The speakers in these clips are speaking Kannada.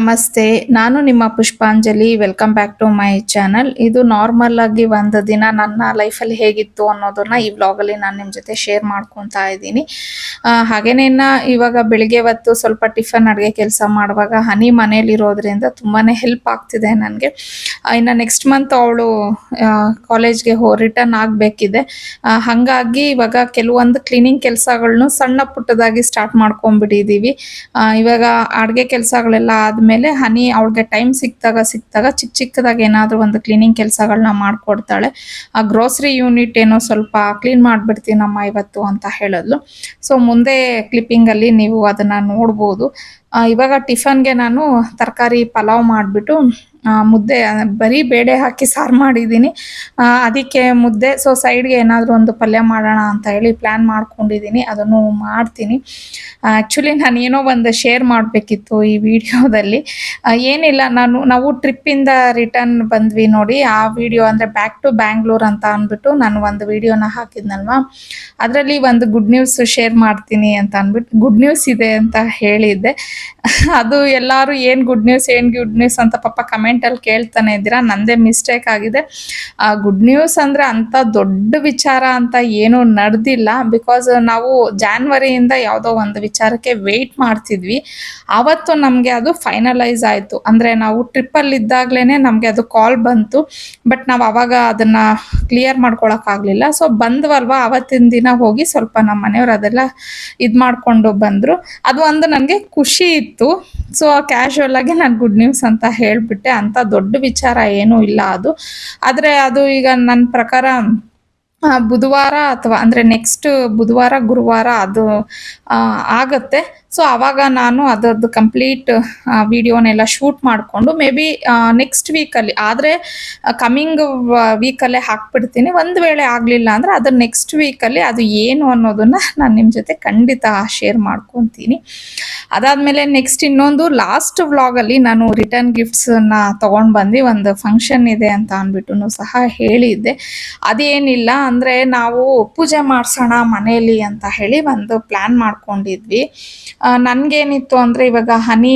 ನಮಸ್ತೆ, ನಾನು ನಿಮ್ಮ Pushpanjali. Welcome back to my channel. ಇದು ನಾರ್ಮಲ್ ಆಗಿ ಒಂದು ದಿನ ನನ್ನ ಲೈಫಲ್ಲಿ ಹೇಗಿತ್ತು ಅನ್ನೋದನ್ನ ಈ ವ್ಲಾಗಲ್ಲಿ ನಾನು ನಿಮ್ಮ ಜೊತೆ ಶೇರ್ ಮಾಡ್ಕೊತಾ ಇದ್ದೀನಿ. ಹಾಗೇನೇ ಇವಾಗ ಬೆಳಿಗ್ಗೆ ಹೊತ್ತು ಸ್ವಲ್ಪ ಟಿಫನ್ ಅಡುಗೆ ಕೆಲಸ ಮಾಡುವಾಗ ಹನಿ ಮನೇಲಿರೋದ್ರಿಂದ ತುಂಬಾ ಹೆಲ್ಪ್ ಆಗ್ತಿದೆ ನನಗೆ. ಇನ್ನು ನೆಕ್ಸ್ಟ್ ಮಂತ್ ಅವಳು ಕಾಲೇಜ್ಗೆ ರಿಟರ್ನ್ ಆಗಬೇಕಿದೆ. ಹಾಗಾಗಿ ಇವಾಗ ಕೆಲವೊಂದು ಕ್ಲೀನಿಂಗ್ ಕೆಲಸಗಳನ್ನು ಸಣ್ಣ ಪುಟ್ಟದಾಗಿ ಸ್ಟಾರ್ಟ್ ಮಾಡ್ಕೊಂಡ್ಬಿಟ್ಟಿದ್ದೀವಿ. ಇವಾಗ ಅಡುಗೆ ಕೆಲಸಗಳೆಲ್ಲ ಆದಮೇಲೆ ಹನಿ ಅವಳಿಗೆ ಟೈಮ್ ಸಿಕ್ಕಿದಾಗ ಚಿಕ್ಕ ಚಿಕ್ಕದಾಗಿ ಏನಾದರೂ ಒಂದು ಕ್ಲೀನಿಂಗ್ ಕೆಲಸಗಳನ್ನ ಮಾಡಿಕೊಡ್ತಾಳೆ. ಆ ಗ್ರೋಸರಿ ಯೂನಿಟ್ ಏನೋ ಸ್ವಲ್ಪ ಕ್ಲೀನ್ ಮಾಡಿಬಿಡ್ತೀನಮ್ಮ ಇವತ್ತು ಅಂತ ಹೇಳಿದ್ಲು. ಸೊ ಮುಂದೆ ಕ್ಲಿಪ್ಪಿಂಗಲ್ಲಿ ನೀವು ಅದನ್ನು ನೋಡ್ಬೋದು. ಇವಾಗ ಟಿಫನ್ಗೆ ನಾನು ತರಕಾರಿ ಪಲಾವ್ ಮಾಡಿಬಿಟ್ಟು ಮುದ್ದೆ ಬರೀ ಬೇಳೆ ಹಾಕಿ ಸಾರು ಮಾಡಿದ್ದೀನಿ. ಅದಕ್ಕೆ ಮುದ್ದೆ, ಸೊ ಸೈಡ್ಗೆ ಏನಾದರೂ ಒಂದು ಪಲ್ಯ ಮಾಡೋಣ ಅಂತ ಹೇಳಿ ಪ್ಲ್ಯಾನ್ ಮಾಡ್ಕೊಂಡಿದ್ದೀನಿ. ಅದನ್ನು ಮಾಡ್ತೀನಿ. ಆ್ಯಕ್ಚುಲಿ ನಾನು ಏನೋ ಒಂದು ಶೇರ್ ಮಾಡಬೇಕಿತ್ತು ಈ ವಿಡಿಯೋದಲ್ಲಿ. ಏನಿಲ್ಲ, ನಾವು ಟ್ರಿಪ್ಪಿಂದ ರಿಟರ್ನ್ ಬಂದ್ವಿ ನೋಡಿ. ಆ ವಿಡಿಯೋ ಅಂದರೆ ಬ್ಯಾಕ್ ಟು ಬ್ಯಾಂಗ್ಳೂರ್ ಅಂತ ಅಂದ್ಬಿಟ್ಟು ನಾನು ಒಂದು ವಿಡಿಯೋನ ಹಾಕಿದ್ನಲ್ವ, ಅದರಲ್ಲಿ ಒಂದು ಗುಡ್ ನ್ಯೂಸ್ ಶೇರ್ ಮಾಡ್ತೀನಿ ಅಂತ ಅಂದ್ಬಿಟ್ಟು ಗುಡ್ ನ್ಯೂಸ್ ಇದೆ ಅಂತ ಹೇಳಿದ್ದೆ. ಅದು ಎಲ್ಲರೂ ಏನು ಗುಡ್ ನ್ಯೂಸ್ ಅಂತ ಪಾಪ ಕಮೆಂಟಲ್ಲಿ ಕೇಳ್ತಾನೆ ಇದ್ದೀರಾ. ನಂದೇ ಮಿಸ್ಟೇಕ್ ಆಗಿದೆ. ಗುಡ್ ನ್ಯೂಸ್ ಅಂದರೆ ಅಂಥ ದೊಡ್ಡ ವಿಚಾರ ಅಂತ ಏನೂ ನಡೆದಿಲ್ಲ. ಬಿಕಾಸ್ ನಾವು ಜಾನ್ವರಿಯಿಂದ ಯಾವುದೋ ಒಂದು ವಿಚಾರಕ್ಕೆ ವೆಯ್ಟ್ ಮಾಡ್ತಿದ್ವಿ. ಆವತ್ತು ನಮಗೆ ಅದು ಫೈನಲೈಸ್ ಆಯಿತು. ಅಂದರೆ ನಾವು ಟ್ರಿಪ್ಪಲ್ಲಿದ್ದಾಗಲೇ ನಮಗೆ ಅದು ಕಾಲ್ ಬಂತು. ಬಟ್ ನಾವು ಆವಾಗ ಅದನ್ನು ಕ್ಲಿಯರ್ ಮಾಡ್ಕೊಳಕ್ಕಾಗಲಿಲ್ಲ. ಸೊ ಬಂದ್ವಲ್ವ, ಆವತ್ತಿನ ದಿನ ಹೋಗಿ ಸ್ವಲ್ಪ ನಮ್ಮ ಮನೆಯವರು ಅದೆಲ್ಲ ಇದು ಮಾಡಿಕೊಂಡು ಬಂದರು. ಅದು ಒಂದು ನನಗೆ ಖುಷಿ ಇತ್ತು. ಸೊ ಕ್ಯಾಶುವಲ್ ಆಗಿ ನಾನು ಗುಡ್ ನ್ಯೂಸ್ ಅಂತ ಹೇಳಿಬಿಟ್ಟೆ. ಅಂಥ ದೊಡ್ಡ ವಿಚಾರ ಏನೂ ಇಲ್ಲ ಅದು. ಆದರೆ ಅದು ಈಗ ನನ್ನ ಪ್ರಕಾರ ಬುಧವಾರ ಅಥವಾ ಅಂದರೆ ನೆಕ್ಸ್ಟ್ ಬುಧವಾರ ಗುರುವಾರ ಅದು ಆಗುತ್ತೆ. ಸೊ ಆವಾಗ ನಾನು ಅದರದ್ದು ಕಂಪ್ಲೀಟ್ ವಿಡಿಯೋನೆಲ್ಲ ಶೂಟ್ ಮಾಡಿಕೊಂಡು ಮೇ ಬಿ ನೆಕ್ಸ್ಟ್ ವೀಕಲ್ಲಿ ಆದರೆ ಕಮಿಂಗ್ ವೀಕಲ್ಲೇ ಹಾಕ್ಬಿಡ್ತೀನಿ. ಒಂದು ವೇಳೆ ಆಗಲಿಲ್ಲ ಅಂದರೆ ಅದು ನೆಕ್ಸ್ಟ್ ವೀಕಲ್ಲಿ ಅದು ಏನು ಅನ್ನೋದನ್ನು ನಾನು ನಿಮ್ಮ ಜೊತೆ ಖಂಡಿತ ಶೇರ್ ಮಾಡ್ಕೊತೀನಿ. ಅದಾದಮೇಲೆ ನೆಕ್ಸ್ಟ್ ಇನ್ನೊಂದು ಲಾಸ್ಟ್ ವ್ಲಾಗಲ್ಲಿ ನಾನು ರಿಟರ್ನ್ ಗಿಫ್ಟ್ಸನ್ನು ತೊಗೊಂಡು ಬಂದು ಒಂದು ಫಂಕ್ಷನ್ ಇದೆ ಅಂತ ಅಂದ್ಬಿಟ್ಟು ಸಹ ಹೇಳಿದ್ದೆ. ಅದೇನಿಲ್ಲ ಅಂದರೆ ನಾವು ಪೂಜೆ ಮಾಡಿಸೋಣ ಮನೆಯಲ್ಲಿ ಅಂತ ಹೇಳಿ ಒಂದು ಪ್ಲ್ಯಾನ್ ಮಾಡ್ಕೊಂಡಿದ್ವಿ. ನನಗೇನಿತ್ತು ಅಂದರೆ ಇವಾಗ ಹನಿ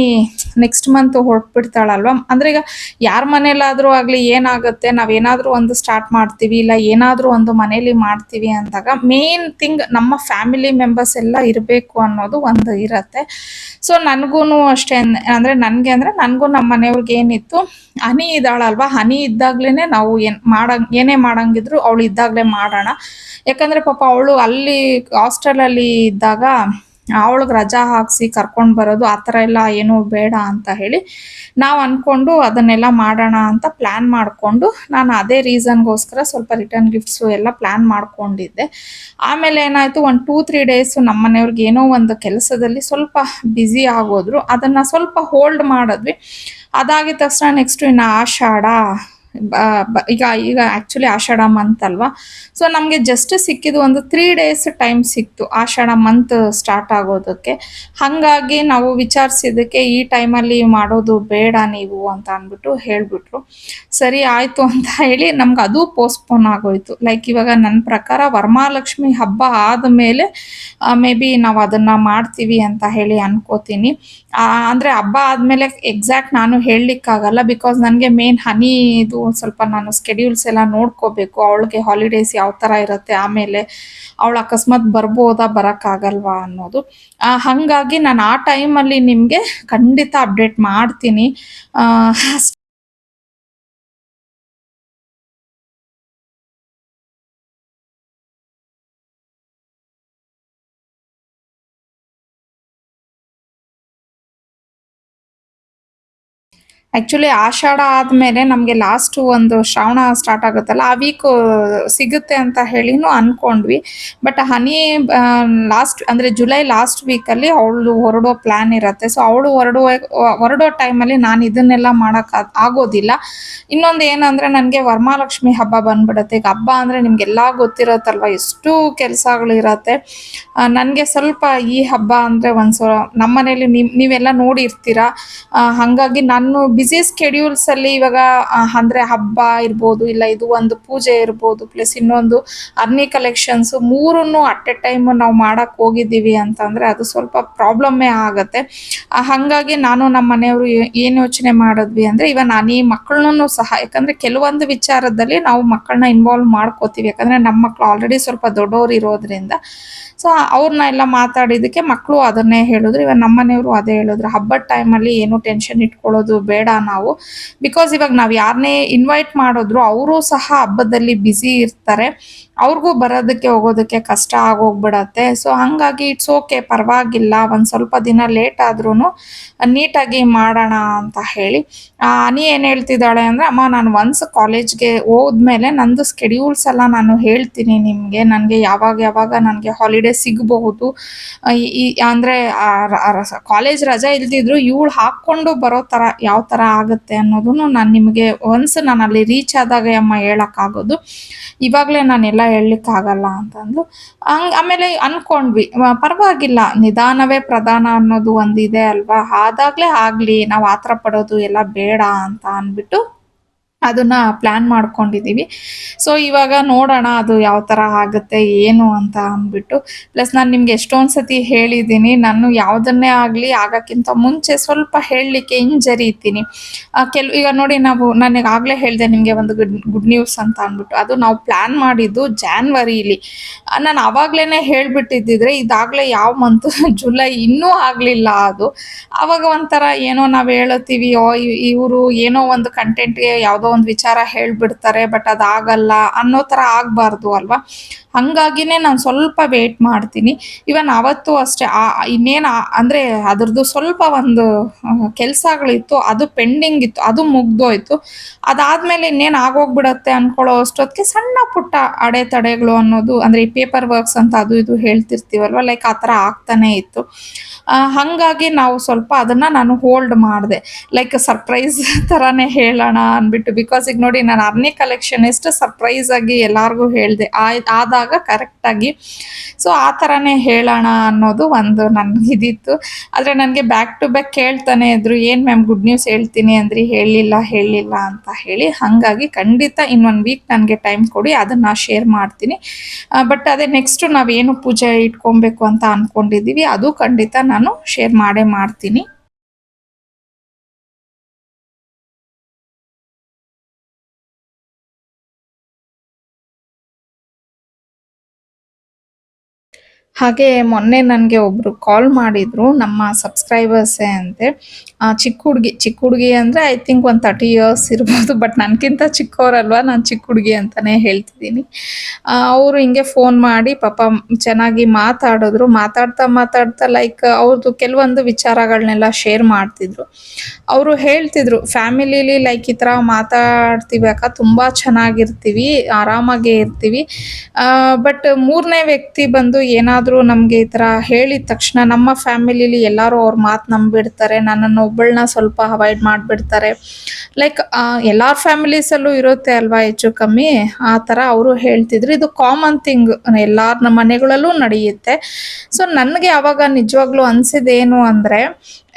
ನೆಕ್ಸ್ಟ್ ಮಂತ್ ಹೊರಟ್ಬಿಡ್ತಾಳಲ್ವ. ಅಂದರೆ ಈಗ ಯಾರ ಮನೇಲಾದರೂ ಆಗಲಿ ಏನಾಗುತ್ತೆ, ನಾವೇನಾದರೂ ಒಂದು ಸ್ಟಾರ್ಟ್ ಮಾಡ್ತೀವಿ ಇಲ್ಲ ಏನಾದರೂ ಒಂದು ಮನೇಲಿ ಮಾಡ್ತೀವಿ ಅಂದಾಗ ಮೇನ್ ಥಿಂಗ್ ನಮ್ಮ ಫ್ಯಾಮಿಲಿ ಮೆಂಬರ್ಸ್ ಎಲ್ಲ ಇರಬೇಕು ಅನ್ನೋದು ಒಂದು ಇರುತ್ತೆ. ಸೊ ನನಗೂ ಅಷ್ಟೇ, ಅಂದರೆ ನನಗೂ ನಮ್ಮ ಮನೆಯವ್ರಿಗೆ ಏನಿತ್ತು, ಹನಿ ಇದ್ದಾಳಲ್ವ, ಹನಿ ಇದ್ದಾಗಲೇ ನಾವು ಏನೇ ಮಾಡಂಗಿದ್ರು ಅವಳು ಇದ್ದಾಗಲೇ ಮಾಡೋಣ. ಯಾಕಂದರೆ ಪಾಪ ಅವಳು ಅಲ್ಲಿ ಹಾಸ್ಟೆಲಲ್ಲಿ ಇದ್ದಾಗ ಅವಳಿಗೆ ರಜಾ ಹಾಕಿಸಿ ಕರ್ಕೊಂಡು ಬರೋದು ಆ ಥರ ಎಲ್ಲ ಏನೂ ಬೇಡ ಅಂತ ಹೇಳಿ ನಾವು ಅಂದ್ಕೊಂಡು ಅದನ್ನೆಲ್ಲ ಮಾಡೋಣ ಅಂತ ಪ್ಲ್ಯಾನ್ ಮಾಡಿಕೊಂಡು ನಾನು ಅದೇ ರೀಸನ್ಗೋಸ್ಕರ ಸ್ವಲ್ಪ ರಿಟರ್ನ್ ಗಿಫ್ಟ್ಸು ಎಲ್ಲ ಪ್ಲ್ಯಾನ್ ಮಾಡ್ಕೊಂಡಿದ್ದೆ. ಆಮೇಲೆ ಏನಾಯಿತು, ಒಂದು 2-3 ಡೇಸು ನಮ್ಮ ಮನೆಯವ್ರಿಗೆ ಏನೋ ಒಂದು ಕೆಲಸದಲ್ಲಿ ಸ್ವಲ್ಪ ಬ್ಯುಸಿ ಆಗೋದ್ರು. ಅದನ್ನು ಸ್ವಲ್ಪ ಹೋಲ್ಡ್ ಮಾಡಿದ್ವಿ. ಅದಾಗಿದ ತಕ್ಷಣ ನೆಕ್ಸ್ಟು ಇನ್ನು ಆಷಾಢ ಈಗ ಆ್ಯಕ್ಚುಲಿ ಆಷಾಢ ಮಂತ್ ಅಲ್ವಾ. ಸೊ ನಮಗೆ ಜಸ್ಟ್ ಸಿಕ್ಕಿದ್ದು ಒಂದು 3 ಡೇಸ್ ಟೈಮ್ ಸಿಕ್ತು ಆಷಾಢ ಮಂತ್ ಸ್ಟಾರ್ಟ್ ಆಗೋದಕ್ಕೆ. ಹಾಗಾಗಿ ನಾವು ವಿಚಾರಿಸಿದ್ದಕ್ಕೆ ಈ ಟೈಮಲ್ಲಿ ಮಾಡೋದು ಬೇಡ ನೀವು ಅಂತ ಅಂದ್ಬಿಟ್ಟು ಹೇಳಿಬಿಟ್ರು. ಸರಿ ಆಯಿತು ಅಂತ ಹೇಳಿ ನಮ್ಗೆ ಅದು ಪೋಸ್ಟ್ಪೋನ್ ಆಗೋಯ್ತು. ಲೈಕ್ ಇವಾಗ ನನ್ನ ಪ್ರಕಾರ ವರಮಹಾಲಕ್ಷ್ಮಿ ಹಬ್ಬ ಆದಮೇಲೆ ಮೇ ಬಿ ನಾವು ಅದನ್ನು ಮಾಡ್ತೀವಿ ಅಂತ ಹೇಳಿ ಅನ್ಕೋತೀನಿ. ಅಂದರೆ ಹಬ್ಬ ಆದಮೇಲೆ ಎಕ್ಸಾಕ್ಟ್ ನಾನು ಹೇಳಲಿಕ್ಕಾಗಲ್ಲ. ಬಿಕಾಸ್ ನನಗೆ ಮೇನ್ ಹನಿ ಇದು ಸ್ವಲ್ಪ ನಾನು ಸ್ಕೆಡ್ಯೂಲ್ಸ್ ಎಲ್ಲ ನೋಡ್ಕೋಬೇಕು. ಅವಳಿಗೆ ಹಾಲಿಡೇಸ್ ಯಾವ ಥರ ಇರುತ್ತೆ, ಆಮೇಲೆ ಅವಳು ಅಕಸ್ಮಾತ್ ಬರ್ಬೋದಾ ಬರೋಕ್ಕಾಗಲ್ವಾ ಅನ್ನೋದು. ಹಾಗಾಗಿ ನಾನು ಆ ಟೈಮಲ್ಲಿ ನಿಮಗೆ ಖಂಡಿತ ಅಪ್ಡೇಟ್ ಮಾಡ್ತೀನಿ. ಆ್ಯಕ್ಚುಲಿ ಆಷಾಢ ಆದಮೇಲೆ ನಮಗೆ ಲಾಸ್ಟು ಒಂದು ಶ್ರಾವಣ ಸ್ಟಾರ್ಟ್ ಆಗುತ್ತಲ್ಲ, ಆ ವೀಕು ಸಿಗುತ್ತೆ ಅಂತ ಹೇಳಿನೂ ಅಂದ್ಕೊಂಡ್ವಿ. ಬಟ್ ಹನಿ ಅಂದರೆ ಜುಲೈ ಲಾಸ್ಟ್ ವೀಕಲ್ಲಿ ಅವಳು ಹೊರಡೋ ಪ್ಲ್ಯಾನ್ ಇರುತ್ತೆ. ಸೊ ಅವಳು ಹೊರಡೋ ಟೈಮಲ್ಲಿ ನಾನು ಇದನ್ನೆಲ್ಲ ಆಗೋದಿಲ್ಲ. ಇನ್ನೊಂದು ಏನಂದರೆ ನನಗೆ ವರಮಹಾಲಕ್ಷ್ಮಿ ಹಬ್ಬ ಬಂದ್ಬಿಡುತ್ತೆ. ಈಗ ಹಬ್ಬ ಅಂದರೆ ನಿಮಗೆಲ್ಲ ಗೊತ್ತಿರುತ್ತಲ್ವ, ಎಷ್ಟು ಕೆಲಸಗಳಿರತ್ತೆ. ನನಗೆ ಸ್ವಲ್ಪ ಈ ಹಬ್ಬ ಅಂದರೆ ನಮ್ಮ ಮನೇಲಿ ನೀವೆಲ್ಲ ನೋಡಿರ್ತೀರ. ಹಾಗಾಗಿ ನಾನು ಬ್ಯುಸಿ ಸ್ಕೆಡ್ಯೂಲ್ಸಲ್ಲಿ ಇವಾಗ ಅಂದರೆ ಹಬ್ಬ ಇರ್ಬೋದು, ಇಲ್ಲ ಇದು ಒಂದು ಪೂಜೆ ಇರ್ಬೋದು, ಪ್ಲಸ್ ಇನ್ನೊಂದು ಅರ್ನಿ ಕಲೆಕ್ಷನ್ಸು ಮೂರನ್ನು ಅಟ್ ಎ ಟೈಮ್ ನಾವು ಮಾಡಕ್ಕೆ ಹೋಗಿದ್ದೀವಿ ಅಂತಂದರೆ ಅದು ಸ್ವಲ್ಪ ಪ್ರಾಬ್ಲಮ್ಮೇ ಆಗುತ್ತೆ. ಹಾಗಾಗಿ ನಾನು ನಮ್ಮ ಮನೆಯವರು ಏನು ಯೋಚನೆ ಮಾಡಿದ್ವಿ ಅಂದರೆ, ಇವಾಗ ನಾನು ಈ ಮಕ್ಕಳನ್ನೂ ಸಹ, ಯಾಕಂದರೆ ಕೆಲವೊಂದು ವಿಚಾರದಲ್ಲಿ ನಾವು ಮಕ್ಕಳನ್ನ ಇನ್ವಾಲ್ವ್ ಮಾಡ್ಕೋತೀವಿ, ಯಾಕಂದರೆ ನಮ್ಮ ಮಕ್ಕಳು ಆಲ್ರೆಡಿ ಸ್ವಲ್ಪ ದೊಡ್ಡವರು ಇರೋದ್ರಿಂದ. ಸೊ ಅವ್ರನ್ನ ಎಲ್ಲ ಮಾತಾಡಿದ್ದಕ್ಕೆ ಮಕ್ಕಳು ಅದನ್ನೇ ಹೇಳಿದ್ರು. ಇವಾಗ ನಮ್ಮ ಮನೆಯವರು ಅದೇ ಹೇಳಿದ್ರು, ಹಬ್ಬದ ಟೈಮಲ್ಲಿ ಏನು ಟೆನ್ಷನ್ ಇಟ್ಕೊಳ್ಳೋದು ಬೇಡ ನಾವು, ಬಿಕಾಸ್ ಇವಾಗ ನಾವು ಯಾರನ್ನೇ ಇನ್ವೈಟ್ ಮಾಡಿದ್ರು ಅವರು ಸಹ ಹಬ್ಬದಲ್ಲಿ ಬ್ಯುಸಿ ಇರ್ತಾರೆ, ಅವ್ರಿಗೂ ಬರೋದಕ್ಕೆ ಹೋಗೋದಕ್ಕೆ ಕಷ್ಟ ಆಗೋಗ್ಬಿಡತ್ತೆ. ಸೊ ಹಾಗಾಗಿ ಇಟ್ಸ್ ಓಕೆ, ಪರವಾಗಿಲ್ಲ, ಒಂದು ಸ್ವಲ್ಪ ದಿನ ಲೇಟ್ ಆದ್ರೂ ನೀಟಾಗಿ ಮಾಡೋಣ ಅಂತ ಹೇಳಿ. ನೀ ಏನು ಹೇಳ್ತಿದ್ದಾಳೆ ಅಂದರೆ, ಅಮ್ಮ ನಾನು ಒನ್ಸ್ ಕಾಲೇಜ್ಗೆ ಹೋದ್ಮೇಲೆ ನಂದು ಸ್ಕೆಡ್ಯೂಲ್ಸ್ ಎಲ್ಲ ನಾನು ಹೇಳ್ತೀನಿ ನಿಮಗೆ, ನನಗೆ ಯಾವಾಗ ಯಾವಾಗ ನನಗೆ ಹಾಲಿಡೇ ಸಿಗಬಹುದು, ಅಂದರೆ ಕಾಲೇಜ್ ರಜೆ ಇಲ್ದಿದ್ರು ಇವಳು ಹಾಕ್ಕೊಂಡು ಬರೋ ಥರ ಯಾವ ಥರ ಆಗುತ್ತೆ ಅನ್ನೋದನ್ನು ನಾನು ನಿಮಗೆ ಒನ್ಸ್ ನಾನು ಅಲ್ಲಿ ರೀಚ್ ಆದಾಗ ಅಮ್ಮ ಹೇಳೋಕ್ಕಾಗೋದು, ಇವಾಗಲೇ ನಾನೆಲ್ಲ ಹೇಳಲಿಕ್ಕಾಗಲ್ಲ ಅಂತಂದು. ಆಮೇಲೆ ಅಂದ್ಕೊಂಡ್ವಿ, ಪರವಾಗಿಲ್ಲ, ನಿಧಾನವೇ ಪ್ರಧಾನ ಅನ್ನೋದು ಒಂದಿದೆ ಅಲ್ವಾ, ಆದಾಗಲೇ ಆಗಲಿ, ನಾವು ಆ ಥರ ಪಡೋದು ಎಲ್ಲ ಬೇಡ ಅಂತ ಅಂದ್ಬಿಟ್ಟು ಅದನ್ನ ಪ್ಲ್ಯಾನ್ ಮಾಡ್ಕೊಂಡಿದ್ದೀವಿ. ಸೊ ಇವಾಗ ನೋಡೋಣ ಅದು ಯಾವ ಥರ ಆಗುತ್ತೆ ಏನು ಅಂತ ಅಂದ್ಬಿಟ್ಟು. ಪ್ಲಸ್ ನಾನು ನಿಮ್ಗೆ ಎಷ್ಟೊಂದು ಸತಿ ಹೇಳಿದ್ದೀನಿ, ನಾನು ಯಾವುದನ್ನೇ ಆಗಲಿ ಆಗೋಕ್ಕಿಂತ ಮುಂಚೆ ಸ್ವಲ್ಪ ಹೇಳಲಿಕ್ಕೆ ಹಿಂಜರಿತೀನಿ. ಈಗ ನೋಡಿ, ನನಗೆ ಆಗಲೇ ಹೇಳಿದೆ ನಿಮಗೆ ಒಂದು ಗುಡ್ ನ್ಯೂಸ್ ಅಂತ ಅಂದ್ಬಿಟ್ಟು, ಅದು ನಾವು ಪ್ಲ್ಯಾನ್ ಮಾಡಿದ್ದು ಜಾನ್ವರಿಲಿ. ನಾನು ಆವಾಗಲೇ ಹೇಳಿಬಿಟ್ಟಿದ್ದಿದ್ರೆ ಇದಾಗಲೇ ಯಾವ ಮಂತು ಜುಲೈ ಇನ್ನೂ ಆಗಲಿಲ್ಲ. ಅದು ಆವಾಗ ಒಂಥರ ಏನೋ ನಾವು ಹೇಳುತ್ತೀವಿ, ಇವರು ಏನೋ ಒಂದು ಕಂಟೆಂಟ್ಗೆ ಯಾವುದೋ ಒಂದು ವಿಚಾರ ಹೇಳ್ಬಿಡ್ತಾರೆ, ಬಟ್ ಅದಾಗಲ್ಲ ಅನ್ನೋ ಥರ ಆಗಬಾರ್ದು ಅಲ್ವಾ. ಹಾಗಾಗಿನೇ ನಾನು ಸ್ವಲ್ಪ ವೇಟ್ ಮಾಡ್ತೀನಿ. ಇವನ್ ಅವತ್ತು ಅಷ್ಟೇ ಇನ್ನೇನು ಅಂದರೆ ಅದ್ರದ್ದು ಸ್ವಲ್ಪ ಒಂದು ಕೆಲಸಗಳಿತ್ತು, ಅದು ಪೆಂಡಿಂಗ್ ಇತ್ತು, ಅದು ಮುಗ್ದೋಯ್ತು. ಅದಾದಮೇಲೆ ಇನ್ನೇನು ಆಗೋಗ್ಬಿಡತ್ತೆ ಅಂದ್ಕೊಳ್ಳೋ ಅಷ್ಟೊತ್ತಿಗೆ ಸಣ್ಣ ಪುಟ್ಟ ಅಡೆತಡೆಗಳು ಅನ್ನೋದು, ಅಂದರೆ ಈ ಪೇಪರ್ ವರ್ಕ್ಸ್ ಅಂತ ಅದು ಇದು ಹೇಳ್ತಿರ್ತೀವಲ್ವ, ಲೈಕ್ ಆ ಥರ ಆಗ್ತಾನೆ ಇತ್ತು. ಹಾಗಾಗಿ ನಾವು ಸ್ವಲ್ಪ ಅದನ್ನು ನಾನು ಹೋಲ್ಡ್ ಮಾಡಿದೆ, ಲೈಕ್ ಸರ್ಪ್ರೈಸ್ ಥರನೇ ಹೇಳೋಣ ಅಂದ್ಬಿಟ್ಟು. ಬಿಕಾಸ್ ಈಗ ನೋಡಿ, ನಾನು ಅರ್ನಿ ಕಲೆಕ್ಷನ್ ಎಷ್ಟು ಸರ್ಪ್ರೈಸ್ ಆಗಿ ಎಲ್ಲರಿಗೂ ಹೇಳಿದೆ ಆದಾಗ ಕರೆಕ್ಟಾಗಿ. ಸೊ ಆ ಥರನೇ ಹೇಳೋಣ ಅನ್ನೋದು ಒಂದು ನನಗಿದಿತ್ತು. ಆದರೆ ನನಗೆ ಬ್ಯಾಕ್ ಟು ಬ್ಯಾಕ್ ಕೇಳ್ತಾನೆ ಇದ್ರು, ಏನು ಮ್ಯಾಮ್ ಗುಡ್ ನ್ಯೂಸ್ ಹೇಳ್ತೀನಿ ಅಂದ್ರಿ, ಹೇಳಿಲ್ಲ ಅಂತ ಹೇಳಿ. ಹಾಗಾಗಿ ಖಂಡಿತ ಇನ್ನೊಂದು ವೀಕ್ ನನಗೆ ಟೈಮ್ ಕೊಡಿ, ಅದನ್ನು ಶೇರ್ ಮಾಡ್ತೀನಿ. ಬಟ್ ಅದೇ ನೆಕ್ಸ್ಟು ನಾವೇನು ಪೂಜೆ ಇಟ್ಕೊಬೇಕು ಅಂತ ಅಂದ್ಕೊಂಡಿದ್ದೀವಿ ಅದು ಖಂಡಿತ ನಾನು ಶೇರ್ ಮಾಡೇ ಮಾಡ್ತೀನಿ. ಹಾಗೆ ಮೊನ್ನೆ ನನಗೆ ಒಬ್ಬರು ಕಾಲ್ ಮಾಡಿದ್ರು, ನಮ್ಮ ಸಬ್ಸ್ಕ್ರೈಬರ್ಸೇ ಅಂತೆ. ಚಿಕ್ಕ ಹುಡುಗಿ ಅಂದರೆ ಐ ಥಿಂಕ್ ಒಂದು 30 ಇಯರ್ಸ್ ಇರ್ಬೋದು, ಬಟ್ ನನಗಿಂತ ಚಿಕ್ಕವರಲ್ವ, ನಾನು ಚಿಕ್ಕ ಹುಡುಗಿ ಅಂತಲೇ ಹೇಳ್ತಿದ್ದೀನಿ. ಅವರು ಹಿಂಗೆ ಫೋನ್ ಮಾಡಿ ಪಾಪ ಚೆನ್ನಾಗಿ ಮಾತಾಡಿದ್ರು. ಮಾತಾಡ್ತಾ ಲೈಕ್ ಅವ್ರದ್ದು ಕೆಲವೊಂದು ವಿಚಾರಗಳನ್ನೆಲ್ಲ ಶೇರ್ ಮಾಡ್ತಿದ್ರು. ಅವರು ಹೇಳ್ತಿದ್ರು, ಫ್ಯಾಮಿಲಿಲಿ ಲೈಕ್ ಈ ಥರ ಮಾತಾಡ್ತೀವಿ ಅಕ್ಕ, ತುಂಬ ಚೆನ್ನಾಗಿರ್ತೀವಿ, ಆರಾಮಾಗೇ ಇರ್ತೀವಿ, ಬಟ್ ಮೂರನೇ ವ್ಯಕ್ತಿ ಬಂದು ಏನಾದರೂ ನಮಗೆ ಈ ಥರ ಹೇಳಿದ ತಕ್ಷಣ ನಮ್ಮ ಫ್ಯಾಮಿಲಿಲಿ ಎಲ್ಲರೂ ಅವ್ರ ಮಾತು ನಂಬಿಡ್ತಾರೆ, ನನ್ನನ್ನು ಒಬ್ಬಳನ್ನ ಸ್ವಲ್ಪ ಅವಾಯ್ಡ್ ಮಾಡಿಬಿಡ್ತಾರೆ. ಲೈಕ್ ಎಲ್ಲರ ಫ್ಯಾಮಿಲೀಸಲ್ಲೂ ಇರುತ್ತೆ ಅಲ್ವಾ, ಹೆಚ್ಚು ಕಮ್ಮಿ ಆ ಥರ ಅವರು ಹೇಳ್ತಿದ್ರು. ಇದು ಕಾಮನ್ ಥಿಂಗ್, ಎಲ್ಲರ ನಮ್ಮ ಮನೆಗಳಲ್ಲೂ ನಡೆಯುತ್ತೆ. ಸೊ ನನಗೆ ಆವಾಗ ನಿಜವಾಗ್ಲೂ ಅನಿಸಿದ್ದೇನು ಅಂದರೆ,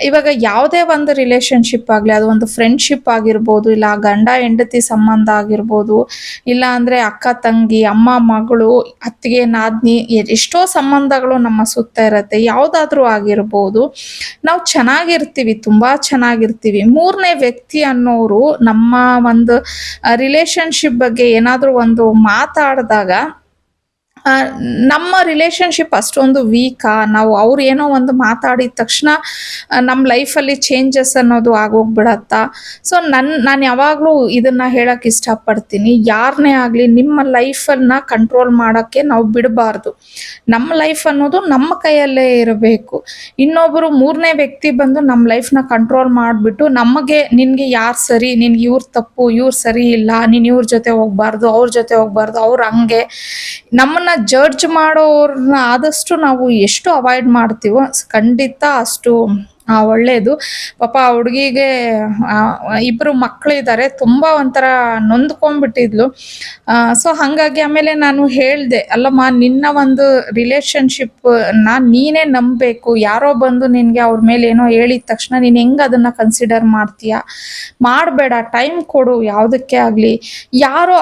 ಇವಾಗ ಯಾವುದೇ ಒಂದು ರಿಲೇಷನ್ಶಿಪ್ ಆಗಲಿ, ಅದು ಒಂದು ಫ್ರೆಂಡ್ಶಿಪ್ ಆಗಿರ್ಬೋದು, ಇಲ್ಲ ಗಂಡ ಹೆಂಡತಿ ಸಂಬಂಧ ಆಗಿರ್ಬೋದು, ಇಲ್ಲ ಅಂದರೆ ಅಕ್ಕ ತಂಗಿ, ಅಮ್ಮ ಮಗಳು, ಅತ್ತಿಗೆ ನಾದ್ನಿ, ಎಷ್ಟೋ ಸಂಬಂಧಗಳು ನಮ್ಮ ಸುತ್ತ ಇರುತ್ತೆ, ಯಾವುದಾದ್ರೂ ಆಗಿರ್ಬೋದು. ನಾವು ಚೆನ್ನಾಗಿರ್ತೀವಿ, ತುಂಬ ಚೆನ್ನಾಗಿರ್ತೀವಿ. ಮೂರನೇ ವ್ಯಕ್ತಿ ಅನ್ನೋರು ನಮ್ಮ ಒಂದು ರಿಲೇಷನ್ಶಿಪ್ ಬಗ್ಗೆ ಏನಾದರೂ ಒಂದು ಮಾತಾಡಿದಾಗ ನಮ್ಮ ರಿಲೇಷನ್ಶಿಪ್ ಅಷ್ಟೊಂದು ವೀಕಾ, ನಾವು ಅವ್ರು ಏನೋ ಒಂದು ಮಾತಾಡಿದ ತಕ್ಷಣ ನಮ್ಮ ಲೈಫಲ್ಲಿ ಚೇಂಜಸ್ ಅನ್ನೋದು ಆಗೋಗ್ಬಿಡತ್ತಾ. ಸೊ ನಾನು ಯಾವಾಗಲೂ ಇದನ್ನು ಹೇಳೋಕ್ಕೆ ಇಷ್ಟಪಡ್ತೀನಿ, ಯಾರನ್ನೇ ಆಗಲಿ ನಿಮ್ಮ ಲೈಫನ್ನು ಕಂಟ್ರೋಲ್ ಮಾಡೋಕ್ಕೆ ನಾವು ಬಿಡಬಾರ್ದು. ನಮ್ಮ ಲೈಫ್ ಅನ್ನೋದು ನಮ್ಮ ಕೈಯಲ್ಲೇ ಇರಬೇಕು. ಇನ್ನೊಬ್ಬರು ಮೂರನೇ ವ್ಯಕ್ತಿ ಬಂದು ನಮ್ಮ ಲೈಫ್ನ ಕಂಟ್ರೋಲ್ ಮಾಡಿಬಿಟ್ಟು ನಿನಗೆ ಯಾರು ಸರಿ, ನಿನ್ಗೆ ಇವ್ರು ತಪ್ಪು, ಇವ್ರು ಸರಿ ಇಲ್ಲ, ನೀನು ಇವ್ರ ಜೊತೆ ಹೋಗ್ಬಾರ್ದು, ಅವ್ರ ಜೊತೆ ಹೋಗ್ಬಾರ್ದು, ಅವ್ರು ಹಂಗೆ ನಮ್ಮನ್ನು ಜಡ್ಜ್ ಮಾಡೋರನ್ನ ಆದಷ್ಟು ನಾವು ಎಷ್ಟು ಅವಾಯ್ಡ್ ಮಾಡ್ತೀವೋ ಖಂಡಿತ ಅಷ್ಟು ಒಳ್ಳೇದು. ಪಾಪ ಆ ಹುಡುಗಿಗೆ ಇಬ್ರು ಮಕ್ಳಿದ್ದಾರೆ. ತುಂಬಾ ಒಂಥರ ನೊಂದ್ಕೊಂಡ್ಬಿಟ್ಟಿದ್ಲು. ಸೊ ಹಂಗಾಗಿ ಆಮೇಲೆ ನಾನು ಹೇಳ್ದೆ, ಅಲ್ಲಮ್ಮ ನಿನ್ನ ಒಂದು ರಿಲೇಶನ್‌ಶಿಪ್ ನೀನೇ ನಂಬಬೇಕು. ಯಾರೋ ಬಂದು ನಿನ್ಗೆ ಅವ್ರ ಮೇಲೆ ಏನೋ ಹೇಳಿದ ತಕ್ಷಣ ನೀನ್ ಹೆಂಗ್ ಅದನ್ನ ಕನ್ಸಿಡರ್ ಮಾಡ್ತೀಯ? ಮಾಡ್ಬೇಡ, ಟೈಮ್ ಕೊಡು ಯಾವುದಕ್ಕೆ ಆಗ್ಲಿ.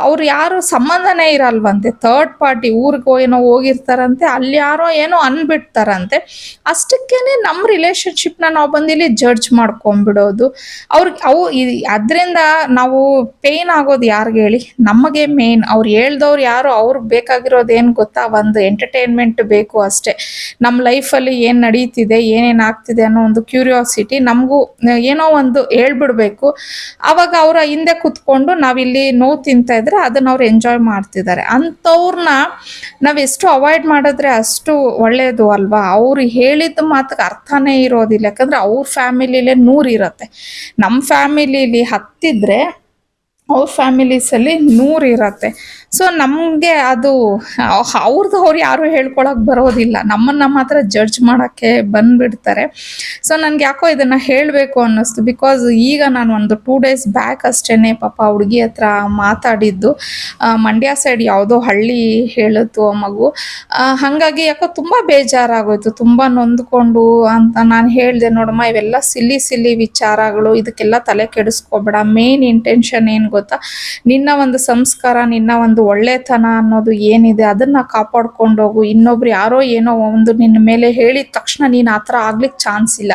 ಅವ್ರು ಯಾರು ಸಂಬಂಧನೇ ಇರಲ್ವಂತೆ. ಥರ್ಡ್ ಪಾರ್ಟಿ ಊರಿಗೋ ಏನೋ ಹೋಗಿರ್ತಾರಂತೆ. ಅಲ್ಲಿ ಯಾರೋ ಏನೋ ಅಂದ್ಬಿಡ್ತಾರಂತೆ. ಅಷ್ಟಕ್ಕೇನೆ ನಮ್ಮ ರಿಲೇಶನ್‌ಶಿಪ್‌ನ ನಾವು ಬಂದಿಲ್ಲಿ ಜಡ್ಜ್ ಮಾಡ್ಕೊಂಡ್ಬಿಡೋದು. ಅದ್ರಿಂದ ನಾವು ಪೇನ್ ಆಗೋದು ಯಾರಿಗೆ ಹೇಳಿ? ನಮಗೆ ಮೇನ್. ಅವ್ರು ಹೇಳ್ದವ್ರು ಯಾರು? ಅವ್ರಿಗೆ ಬೇಕಾಗಿರೋದು ಏನು ಗೊತ್ತಾ? ಒಂದು ಎಂಟರ್ಟೈನ್ಮೆಂಟ್ ಬೇಕು ಅಷ್ಟೇ. ನಮ್ಮ ಲೈಫಲ್ಲಿ ಏನು ನಡೀತಿದೆ, ಏನೇನು ಆಗ್ತಿದೆ ಅನ್ನೋ ಒಂದು ಕ್ಯೂರಿಯಾಸಿಟಿ ನಮಗೂ ಏನೋ ಒಂದು ಹೇಳ್ಬಿಡ್ಬೇಕು. ಅವಾಗ ಅವರ ಹಿಂದೆ ಕುತ್ಕೊಂಡು ನಾವಿಲ್ಲಿ ನೋವು ತಿಂತಾ ಇದ್ರೆ ಅದನ್ನ ಅವ್ರು ಎಂಜಾಯ್ ಮಾಡ್ತಿದ್ದಾರೆ. ಅಂಥವ್ರನ್ನ ನಾವೆಷ್ಟು ಅವಾಯ್ಡ್ ಮಾಡಿದ್ರೆ ಅಷ್ಟು ಒಳ್ಳೆಯದು ಅಲ್ವಾ? ಅವ್ರು ಹೇಳಿದ ಮಾತಿಗೆ ಅರ್ಥನೇ ಇರೋದಿಲ್ಲ. ಯಾಕಂದ್ರೆ ಅವ್ರ ಫ್ಯಾಮಿಲಿಲೇ 100 ಇರುತ್ತೆ. ನಮ್ಮ ಫ್ಯಾಮಿಲಿಲಿ 10 ಇದ್ರೆ ಅವ್ರ ಫ್ಯಾಮಿಲೀಸಲ್ಲಿ 100 ಇರತ್ತೆ. ಸೊ ನಮಗೆ ಅದು ಅವ್ರು ಯಾರು ಹೇಳ್ಕೊಳಕ್ ಬರೋದಿಲ್ಲ. ನಮ್ಮನ್ನ ಮಾತ್ರ ಜಡ್ಜ್ ಮಾಡಕ್ಕೆ ಬಂದ್ಬಿಡ್ತಾರೆ. ಸೊ ನನ್ಗೆ ಯಾಕೋ ಇದನ್ನ ಹೇಳಬೇಕು ಅನ್ನಿಸ್ತು. ಬಿಕಾಸ್ ಈಗ ನಾನು ಒಂದು 2 ಡೇಸ್ ಬ್ಯಾಕ್ ಅಷ್ಟೇನೆ ಪಾಪ ಹುಡುಗಿ ಹತ್ರ ಮಾತಾಡಿದ್ದು. ಮಂಡ್ಯ ಸೈಡ್ ಯಾವುದೋ ಹಳ್ಳಿ ಹೇಳಿತು ಆ ಮಗು. ಹಾಗಾಗಿ ಯಾಕೋ ತುಂಬ ಬೇಜಾರಾಗೋಯ್ತು, ತುಂಬ ನೊಂದ್ಕೊಂಡು ಅಂತ ನಾನು ಹೇಳಿದೆ, ನೋಡಮ್ಮ ಇವೆಲ್ಲ ಸಿಲ್ಲಿ ವಿಚಾರಗಳು, ಇದಕ್ಕೆಲ್ಲ ತಲೆ ಕೆಡಿಸ್ಕೋಬೇಡ. ಮೇನ್ ಇಂಟೆನ್ಷನ್ ಏನು ಗೊತ್ತಾ? ನಿನ್ನ ಒಂದು ಸಂಸ್ಕಾರ, ನಿನ್ನ ಒಂದು ಒಳ್ಳೆತನ ಅನ್ನೋದು ಏನಿದೆ ಅದನ್ನ ಕಾಪಾಡ್ಕೊಂಡೋಗು. ಇನ್ನೊಬ್ರು ಯಾರೋ ಏನೋ ಒಂದು ನಿನ್ನ ಮೇಲೆ ಹೇಳಿದ ತಕ್ಷಣ ನೀನು ಆ ಥರ ಆಗ್ಲಿಕ್ಕೆ ಚಾನ್ಸ್ ಇಲ್ಲ.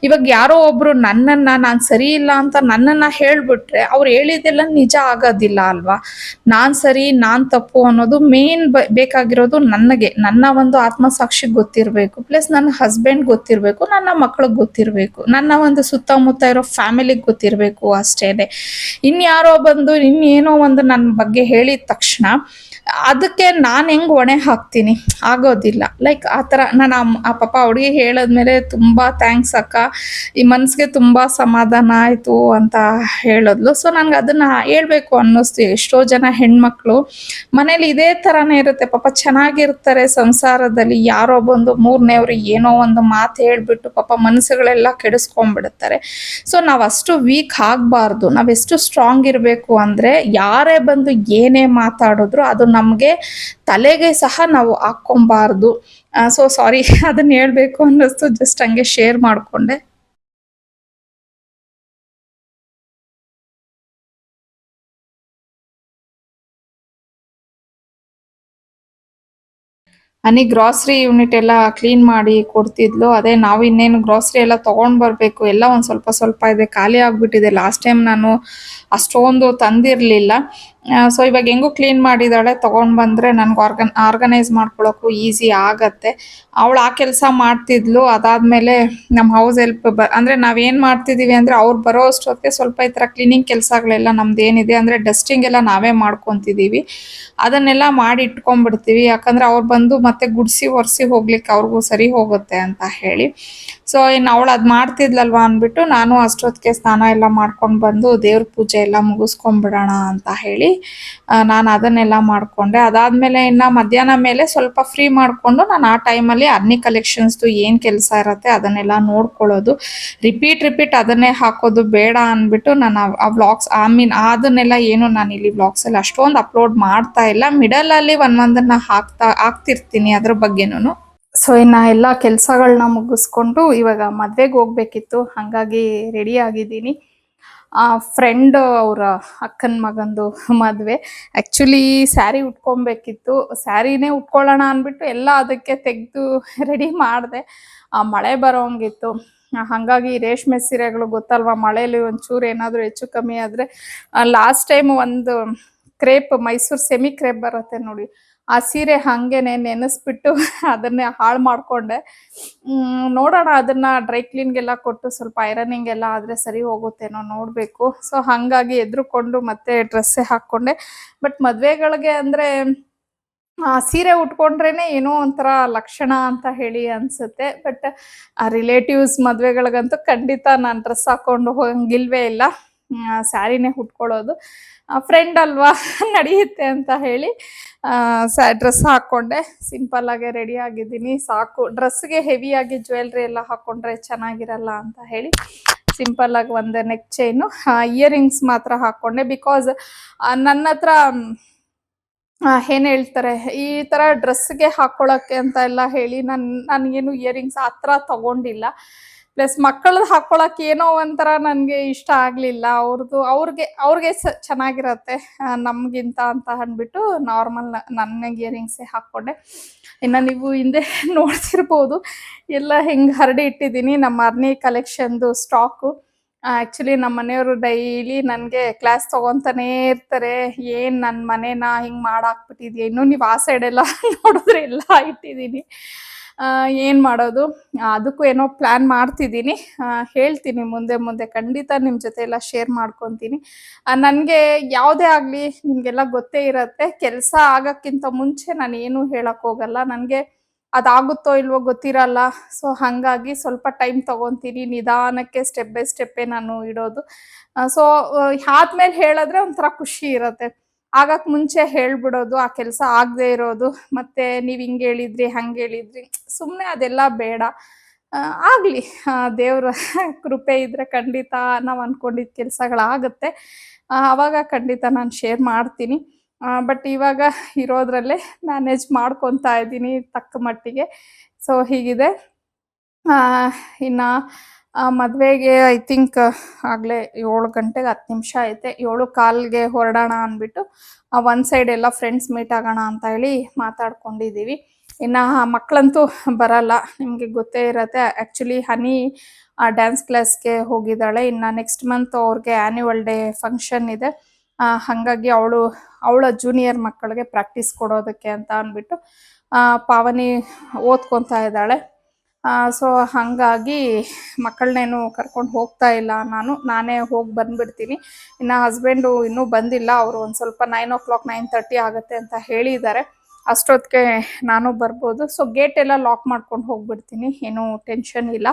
ಇವಾಗ ಯಾರೋ ಒಬ್ರು ನಾನು ಸರಿ ಇಲ್ಲ ಅಂತ ನನ್ನನ್ನು ಹೇಳ್ಬಿಟ್ರೆ ಅವ್ರು ಹೇಳಿದೆಲ್ಲ ನಿಜ ಆಗೋದಿಲ್ಲ ಅಲ್ವಾ? ನಾನು ಸರಿ, ನಾನು ತಪ್ಪು ಅನ್ನೋದು ಮೇನ್ ಬೇಕಾಗಿರೋದು ನನಗೆ. ನನ್ನ ಒಂದು ಆತ್ಮಸಾಕ್ಷಿಗೆ ಗೊತ್ತಿರಬೇಕು, ಪ್ಲಸ್ ನನ್ನ ಹಸ್ಬೆಂಡ್ ಗೊತ್ತಿರಬೇಕು, ನನ್ನ ಮಕ್ಳಿಗೆ ಗೊತ್ತಿರಬೇಕು, ನನ್ನ ಒಂದು ಸುತ್ತಮುತ್ತ ಇರೋ ಫ್ಯಾಮಿಲಿಗೆ ಗೊತ್ತಿರಬೇಕು ಅಷ್ಟೇನೆ. ಇನ್ಯಾರೋ ಬಂದು ಇನ್ನೇನೋ ಒಂದು ನನ್ನ ಬಗ್ಗೆ ಹೇಳಿದ ತಕ್ಷಣ ಅದಕ್ಕೆ ನಾನು ಹೆಂಗ್ ಹೊಣೆ ಹಾಕ್ತೀನಿ? ಆಗೋದಿಲ್ಲ. ಲೈಕ್ ಆ ಥರ ನಾನು ಆ ಪಾಪ ಹುಡುಗಿ ಹೇಳಿದ್ಮೇಲೆ ತುಂಬ ಥ್ಯಾಂಕ್ಸ್ ಅಕ್ಕ, ಈ ಮನ್ಸಿಗೆ ತುಂಬ ಸಮಾಧಾನ ಆಯಿತು ಅಂತ ಹೇಳಿದ್ಲು. ಸೊ ನನಗೆ ಅದನ್ನು ಹೇಳ್ಬೇಕು ಅನ್ನಿಸ್ತು. ಎಷ್ಟೋ ಜನ ಹೆಣ್ಮಕ್ಳು ಮನೇಲಿ ಇದೇ ಥರನೇ ಇರುತ್ತೆ ಪಾಪ, ಚೆನ್ನಾಗಿರ್ತಾರೆ ಸಂಸಾರದಲ್ಲಿ. ಯಾರೋ ಬಂದು ಮೂರನೇವ್ರು ಏನೋ ಒಂದು ಮಾತು ಹೇಳ್ಬಿಟ್ಟು ಪಾಪ ಮನಸ್ಸುಗಳೆಲ್ಲ ಕೆಡಿಸ್ಕೊಂಡ್ಬಿಡುತ್ತಾರೆ. ಸೊ ನಾವು ಅಷ್ಟು ವೀಕ್ ಆಗಬಾರ್ದು. ನಾವೆಷ್ಟು ಸ್ಟ್ರಾಂಗ್ ಇರಬೇಕು ಅಂದರೆ ಯಾರೇ ಬಂದು ಏನೇ ಮಾತಾಡಿದ್ರು ಅದು ನಮಗೆ ತಲೆಗೆ ಸಹ ನಾವು ಹಾಕ್ಕೊಬಾರ್ದು. ಸೊ ಸಾರಿ, ಅದನ್ನ ಹೇಳ್ಬೇಕು ಅನ್ನಿಸ್ತು, ಜಸ್ಟ್ ಹಂಗೆ ಶೇರ್ ಮಾಡಿಕೊಂಡೆ. ಗ್ರಾಸರಿ ಯೂನಿಟ್ ಎಲ್ಲ ಕ್ಲೀನ್ ಮಾಡಿ ಕೊಡ್ತಿದ್ಲು. ಅದೇ ನಾವು ಇನ್ನೇನು ಗ್ರಾಸರಿ ಎಲ್ಲ ತೊಗೊಂಡು ಬರಬೇಕು. ಎಲ್ಲ ಒಂದು ಸ್ವಲ್ಪ ಸ್ವಲ್ಪ ಇದೆ, ಖಾಲಿ ಆಗಿಬಿಟ್ಟಿದೆ. ಲಾಸ್ಟ್ ಟೈಮ್ ನಾನು ಅಷ್ಟೊಂದು ತಂದಿರಲಿಲ್ಲ. ಸೊ ಇವಾಗ ಹೆಂಗೂ ಕ್ಲೀನ್ ಮಾಡಿದ್ದಾಳೆ, ತೊಗೊಂಡು ಬಂದರೆ ನನಗೆ ಆರ್ಗನೈಸ್ ಮಾಡ್ಕೊಳ್ಳೋಕ್ಕೂ ಈಸಿ ಆಗತ್ತೆ. ಅವಳು ಆ ಕೆಲಸ ಮಾಡ್ತಿದ್ಲು. ಅದಾದಮೇಲೆ ನಮ್ಮ ಹೌಸ್ ಹೆಲ್ಪ್ ಅಂದರೆ ನಾವೇನು ಮಾಡ್ತಿದ್ದೀವಿ ಅಂದರೆ ಅವ್ರು ಬರೋ ಅಷ್ಟೊತ್ತಿಗೆ ಸ್ವಲ್ಪ ಈ ಥರ ಕ್ಲೀನಿಂಗ್ ಕೆಲಸಗಳೆಲ್ಲ ನಮ್ದು ಏನಿದೆ ಅಂದರೆ ಡಸ್ಟಿಂಗ್ ಎಲ್ಲ ನಾವೇ ಮಾಡ್ಕೊತಿದ್ದೀವಿ. ಅದನ್ನೆಲ್ಲ ಮಾಡಿ ಇಟ್ಕೊಂಡ್ಬಿಡ್ತೀವಿ. ಯಾಕಂದರೆ ಅವ್ರು ಬಂದು ಮತ್ತೆ ಗುಡಿಸಿ ಒರೆಸಿ ಹೋಗ್ಲಿಕ್ಕೆ ಅವ್ರಿಗೂ ಸರಿ ಹೋಗುತ್ತೆ ಅಂತ ಹೇಳಿ. ಸೊ ಇನ್ನು ಅವಳು ಅದು ಮಾಡ್ತಿದ್ಲಲ್ವ ಅಂದ್ಬಿಟ್ಟು ನಾನು ಅಷ್ಟೊತ್ತಿಗೆ ಸ್ನಾನ ಎಲ್ಲ ಮಾಡ್ಕೊಂಡು ಬಂದು ದೇವ್ರ ಪೂಜೆ ಎಲ್ಲ ಮುಗಿಸ್ಕೊಂಡ್ಬಿಡೋಣ ಅಂತ ಹೇಳಿ ನಾನು ಅದನ್ನೆಲ್ಲ ಮಾಡಿಕೊಂಡೆ. ಅದಾದಮೇಲೆ ಇನ್ನು ಮಧ್ಯಾಹ್ನ ಮೇಲೆ ಸ್ವಲ್ಪ ಫ್ರೀ ಮಾಡಿಕೊಂಡು ನಾನು ಆ ಟೈಮಲ್ಲಿ ಅನ್ನಿ ಕಲೆಕ್ಷನ್ಸ್ದು ಏನು ಕೆಲಸ ಇರುತ್ತೆ ಅದನ್ನೆಲ್ಲ ನೋಡ್ಕೊಳ್ಳೋದು. ರಿಪೀಟ್ ಅದನ್ನೇ ಹಾಕೋದು ಬೇಡ ಅಂದ್ಬಿಟ್ಟು ನಾನು ಆ ವ್ಲಾಗ್ಸ್ ಅದನ್ನೆಲ್ಲ ಏನು ನಾನು ಇಲ್ಲಿ ವ್ಲಾಗ್ಸಲ್ಲಿ ಅಷ್ಟೊಂದು ಅಪ್ಲೋಡ್ ಮಾಡ್ತಾ ಇಲ್ಲ. ಮಿಡಲಲ್ಲಿ ಒಂದೊಂದನ್ನು ಹಾಕ್ತಿರ್ತೀನಿ ಅದ್ರ ಬಗ್ಗೆನೂ. ಸೊ ಇನ್ನು ಎಲ್ಲ ಕೆಲಸಗಳನ್ನ ಮುಗಿಸ್ಕೊಂಡು ಇವಾಗ ಮದುವೆಗೆ ಹೋಗ್ಬೇಕಿತ್ತು, ಹಾಗಾಗಿ ರೆಡಿ ಆಗಿದ್ದೀನಿ. ಫ್ರೆಂಡ್ ಅವರ ಅಕ್ಕನ ಮಗಂದು ಮದುವೆ. ಆ್ಯಕ್ಚುಲಿ ಸ್ಯಾರಿ ಉಟ್ಕೊಬೇಕಿತ್ತು, ಸ್ಯಾರಿನೇ ಉಟ್ಕೊಳ್ಳೋಣ ಅಂದ್ಬಿಟ್ಟು ಎಲ್ಲ ಅದಕ್ಕೆ ತೆಗೆದು ರೆಡಿ ಮಾಡಿದೆ. ಮಳೆ ಬರೋಂಗಿತ್ತು. ಹಾಗಾಗಿ ರೇಷ್ಮೆ ಸೀರೆಗಳು ಗೊತ್ತಲ್ವ, ಮಳೆಯಲ್ಲಿ ಒಂಚೂರು ಏನಾದರೂ ಹೆಚ್ಚು ಕಮ್ಮಿ ಆದರೆ ಲಾಸ್ಟ್ ಟೈಮ್ ಒಂದು ಕ್ರೇಪ್, ಮೈಸೂರು ಸೆಮಿ ಕ್ರೇಪ್ ಬರುತ್ತೆ ನೋಡಿ, ಆ ಸೀರೆ ಹಾಗೇನೆ ನೆನೆಸ್ಬಿಟ್ಟು ಅದನ್ನೇ ಹಾಳು ಮಾಡಿಕೊಂಡೆ. ನೋಡೋಣ, ಅದನ್ನು ಡ್ರೈ ಕ್ಲೀನ್ಗೆಲ್ಲ ಕೊಟ್ಟು ಸ್ವಲ್ಪ ಐರನಿಂಗ್ ಎಲ್ಲ ಆದರೆ ಸರಿ ಹೋಗುತ್ತೇನೋ ನೋಡಬೇಕು. ಸೊ ಹಾಗಾಗಿ ಎದ್ರುಕೊಂಡು ಮತ್ತೆ ಡ್ರೆಸ್ಸೇ ಹಾಕ್ಕೊಂಡೆ. ಬಟ್ ಮದುವೆಗಳಿಗೆ ಅಂದರೆ ಸೀರೆ ಉಟ್ಕೊಂಡ್ರೇನೆ ಏನೋ ಒಂಥರ ಲಕ್ಷಣ ಅಂತ ಹೇಳಿ ಅನಿಸುತ್ತೆ. ಬಟ್ ಆ ರಿಲೇಟಿವ್ಸ್ ಮದುವೆಗಳಿಗಂತೂ ಖಂಡಿತ ನಾನು ಡ್ರೆಸ್ ಹಾಕ್ಕೊಂಡು ಹೋಗಂಗಿಲ್ವೇ ಇಲ್ಲ. ಸ್ಯಾರಿನೇ ಉಟ್ಕೊಳ್ಳೋದು. ಫ್ರೆಂಡ್ ಅಲ್ವಾ ನಡೆಯುತ್ತೆ ಅಂತ ಹೇಳಿ ಡ್ರೆಸ್ ಹಾಕ್ಕೊಂಡೆ. ಸಿಂಪಲ್ಲಾಗೆ ರೆಡಿ ಆಗಿದ್ದೀನಿ, ಸಾಕು. ಡ್ರೆಸ್ಗೆ ಹೆವಿಯಾಗಿ ಜ್ಯುವೆಲ್ರಿ ಎಲ್ಲ ಹಾಕ್ಕೊಂಡ್ರೆ ಚೆನ್ನಾಗಿರಲ್ಲ ಅಂತ ಹೇಳಿ ಸಿಂಪಲ್ಲಾಗಿ ಒಂದು ನೆಕ್ ಚೈನು, ಇಯರಿಂಗ್ಸ್ ಮಾತ್ರ ಹಾಕ್ಕೊಂಡೆ. ಬಿಕಾಸ್ ನನ್ನ ಹತ್ರ ಏನು ಹೇಳ್ತಾರೆ, ಈ ಥರ ಡ್ರೆಸ್ಗೆ ಹಾಕ್ಕೊಳ್ಳೋಕ್ಕೆ ಅಂತ ಎಲ್ಲ ಹೇಳಿ ನನಗೇನು ಇಯರಿಂಗ್ಸ್ ಆ ಥರ ತೊಗೊಂಡಿಲ್ಲ. ಪ್ಲಸ್ ಮಕ್ಕಳದ್ದು ಹಾಕ್ಕೊಳಕ್ಕೆ ಏನೋ ಒಂಥರ ನನಗೆ ಇಷ್ಟ ಆಗಲಿಲ್ಲ. ಅವ್ರಿಗೆ ಚೆನ್ನಾಗಿರತ್ತೆ ನಮಗಿಂತ ಅಂತ ಅಂದ್ಬಿಟ್ಟು ನಾರ್ಮಲ್ ನನಗೆ ಇಯರಿಂಗ್ಸೇ ಹಾಕ್ಕೊಂಡೆ. ಇನ್ನು ನೀವು ಹಿಂದೆ ನೋಡ್ತಿರ್ಬೋದು ಎಲ್ಲ ಹೆಂಗೆ ಹರಡಿ ಇಟ್ಟಿದ್ದೀನಿ ನಮ್ಮ ಅರ್ನಿ ಕಲೆಕ್ಷನ್ದು ಸ್ಟಾಕು. ಆ್ಯಕ್ಚುಲಿ ನಮ್ಮ ಮನೆಯವರು ಡೈಲಿ ನನಗೆ ಕ್ಲಾಸ್ ತೊಗೊತಾನೇ ಇರ್ತಾರೆ, ಏನು ನನ್ನ ಮನೇನ ಹಿಂಗೆ ಮಾಡಾಕ್ಬಿಟ್ಟಿದ್ಯಾ, ಇನ್ನೂ ನೀವು ಆ ಸೈಡೆಲ್ಲ ನೋಡಿದ್ರೆ ಎಲ್ಲ ಇಟ್ಟಿದ್ದೀನಿ, ಏನು ಮಾಡೋದು. ಅದಕ್ಕೂ ಏನೋ ಪ್ಲ್ಯಾನ್ ಮಾಡ್ತಿದ್ದೀನಿ, ಹೇಳ್ತೀನಿ ಮುಂದೆ ಖಂಡಿತ ನಿಮ್ಮ ಜೊತೆ ಎಲ್ಲ ಶೇರ್ ಮಾಡ್ಕೊತೀನಿ. ನನಗೆ ಯಾವುದೇ ಆಗಲಿ ನಿಮಗೆಲ್ಲ ಗೊತ್ತೇ ಇರುತ್ತೆ, ಕೆಲಸ ಆಗೋಕ್ಕಿಂತ ಮುಂಚೆ ನಾನು ಏನೂ ಹೇಳೋಕ್ಕೆ ಹೋಗಲ್ಲ. ನನಗೆ ಅದಾಗುತ್ತೋ ಇಲ್ವೋ ಗೊತ್ತಿರಲ್ಲ. ಸೊ ಹಾಗಾಗಿ ಸ್ವಲ್ಪ ಟೈಮ್ ತೊಗೊತೀನಿ, ನಿಧಾನಕ್ಕೆ ಸ್ಟೆಪ್ ಬೈ ಸ್ಟೆಪ್ಪೇ ನಾನು ಇಡೋದು. ಸೊ ಆದ್ಮೇಲೆ ಹೇಳಿದ್ರೆ ಒಂಥರ ಖುಷಿ ಇರುತ್ತೆ. ಆಗಕ್ಕೆ ಮುಂಚೆ ಹೇಳ್ಬಿಡೋದು, ಆ ಕೆಲಸ ಆಗದೆ ಇರೋದು, ಮತ್ತು ನೀವು ಹಿಂಗೆ ಹೇಳಿದ್ರಿ ಹಂಗೆ ಹೇಳಿದ್ರಿ, ಸುಮ್ಮನೆ ಅದೆಲ್ಲ ಬೇಡ. ಆಗಲಿ, ದೇವರ ಕೃಪೆ ಇದ್ದರೆ ಖಂಡಿತ ನಾವು ಅಂದ್ಕೊಂಡಿದ್ದ ಕೆಲಸಗಳಾಗುತ್ತೆ. ಆವಾಗ ಖಂಡಿತ ನಾನು ಶೇರ್ ಮಾಡ್ತೀನಿ. ಬಟ್ ಇವಾಗ ಇರೋದ್ರಲ್ಲೇ ಮ್ಯಾನೇಜ್ ಮಾಡ್ಕೊತಾ ಇದ್ದೀನಿ ತಕ್ಕ ಮಟ್ಟಿಗೆ. ಸೊ ಹೀಗಿದೆ. ಇನ್ನು ಮದುವೆಗೆ ಐ ಥಿಂಕ್ ಆಗಲೇ 7 ಗಂಟೆಗೆ 10 ನಿಮಿಷ ಐತೆ. 7:15ಗೆ ಹೊರಡೋಣ ಅಂದ್ಬಿಟ್ಟು ಒಂದು ಸೈಡ್ ಎಲ್ಲ ಫ್ರೆಂಡ್ಸ್ ಮೀಟ್ ಆಗೋಣ ಅಂತ ಹೇಳಿ ಮಾತಾಡ್ಕೊಂಡಿದ್ದೀವಿ. ಇನ್ನು ಮಕ್ಕಳಂತೂ ಬರಲ್ಲ, ನಿಮಗೆ ಗೊತ್ತೇ ಇರತ್ತೆ. ಆ್ಯಕ್ಚುಲಿ ಹನಿ ಡ್ಯಾನ್ಸ್ ಕ್ಲಾಸ್ಗೆ ಹೋಗಿದ್ದಾಳೆ. ಇನ್ನು ನೆಕ್ಸ್ಟ್ ಮಂತ್ ಅವ್ರಿಗೆ ಆ್ಯನ್ಯುವಲ್ ಡೇ ಫಂಕ್ಷನ್ ಇದೆ. ಹಾಗಾಗಿ ಅವಳ ಜೂನಿಯರ್ ಮಕ್ಕಳಿಗೆ ಪ್ರಾಕ್ಟೀಸ್ ಕೊಡೋದಕ್ಕೆ ಅಂತ ಅಂದ್ಬಿಟ್ಟು ಪಾವನಿ ಓದ್ಕೊತಾ ಇದ್ದಾಳೆ. ಸೊ ಹಾಗಾಗಿ ಮಕ್ಕಳನ್ನೇನು ಕರ್ಕೊಂಡು ಹೋಗ್ತಾ ಇಲ್ಲ, ನಾನೇ ಹೋಗಿ ಬಂದುಬಿಡ್ತೀನಿ. ಇನ್ನು ಹಸ್ಬೆಂಡು ಇನ್ನೂ ಬಂದಿಲ್ಲ, ಅವರು ಒಂದು ಸ್ವಲ್ಪ 9 o'clock 9:30 ಆಗುತ್ತೆ ಅಂತ ಹೇಳಿದ್ದಾರೆ. ಅಷ್ಟೊತ್ತಿಗೆ ನಾನು ಬರ್ಬೋದು. ಸೊ ಗೇಟೆಲ್ಲ ಲಾಕ್ ಮಾಡ್ಕೊಂಡು ಹೋಗ್ಬಿಡ್ತೀನಿ, ಏನೂ ಟೆನ್ಷನ್ ಇಲ್ಲ.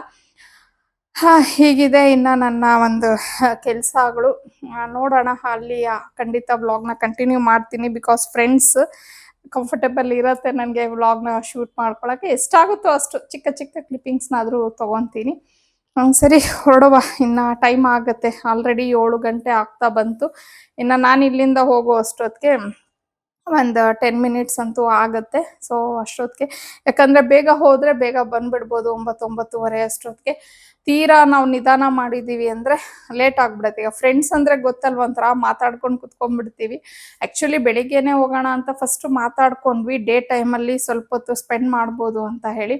ಹೀಗಿದೆ ಇನ್ನು ನನ್ನ ಒಂದು ಕೆಲಸಗಳು. ನೋಡೋಣ, ಅಲ್ಲಿ ಖಂಡಿತ ವ್ಲಾಗ್ನ ಕಂಟಿನ್ಯೂ ಮಾಡ್ತೀನಿ. ಬಿಕಾಸ್ ಫ್ರೆಂಡ್ಸ್ ಕಂಫರ್ಟೇಬಲ್ ಇರುತ್ತೆ ನನಗೆ ವ್ಲಾಗ್ನ ಶೂಟ್ ಮಾಡ್ಕೊಳ್ಳೋಕ್ಕೆ. ಎಷ್ಟಾಗುತ್ತೋ ಅಷ್ಟು ಚಿಕ್ಕ ಚಿಕ್ಕ ಕ್ಲಿಪ್ಪಿಂಗ್ಸ್ನಾದರೂ ತೊಗೊತೀನಿ. ಸರಿ ಹೊರಡುವ, ಇನ್ನು ಟೈಮ್ ಆಗುತ್ತೆ. ಆಲ್ರೆಡಿ 7 ಗಂಟೆ ಆಗ್ತಾ ಬಂತು. ಇನ್ನು ನಾನು ಇಲ್ಲಿಂದ ಹೋಗೋ ಅಷ್ಟೊತ್ತಿಗೆ ಒಂದು 10 ಮಿನಿಟ್ಸ್ ಅಂತೂ ಆಗುತ್ತೆ. ಸೊ ಅಷ್ಟೊತ್ತಿಗೆ, ಯಾಕಂದರೆ ಬೇಗ ಹೋದರೆ ಬೇಗ ಬಂದುಬಿಡ್ಬೋದು. 9-9:30 ಅಷ್ಟೊತ್ತಿಗೆ. ತೀರಾ ನಾವು ನಿಧಾನ ಮಾಡಿದ್ದೀವಿ ಅಂದರೆ ಲೇಟ್ ಆಗಿಬಿಡುತ್ತೆ. ಈಗ ಫ್ರೆಂಡ್ಸ್ ಅಂದರೆ ಗೊತ್ತಲ್ವ, ಒಂಥರ ಮಾತಾಡ್ಕೊಂಡು ಕುತ್ಕೊಂಡ್ಬಿಡ್ತೀವಿ. ಆ್ಯಕ್ಚುಲಿ ಬೆಳಿಗ್ಗೆನೇ ಹೋಗೋಣ ಅಂತ ಫಸ್ಟು ಮಾತಾಡ್ಕೊಂಡ್ವಿ, ಡೇ ಟೈಮಲ್ಲಿ ಸ್ವಲ್ಪ ಹೊತ್ತು ಸ್ಪೆಂಡ್ ಮಾಡ್ಬೋದು ಅಂತ ಹೇಳಿ.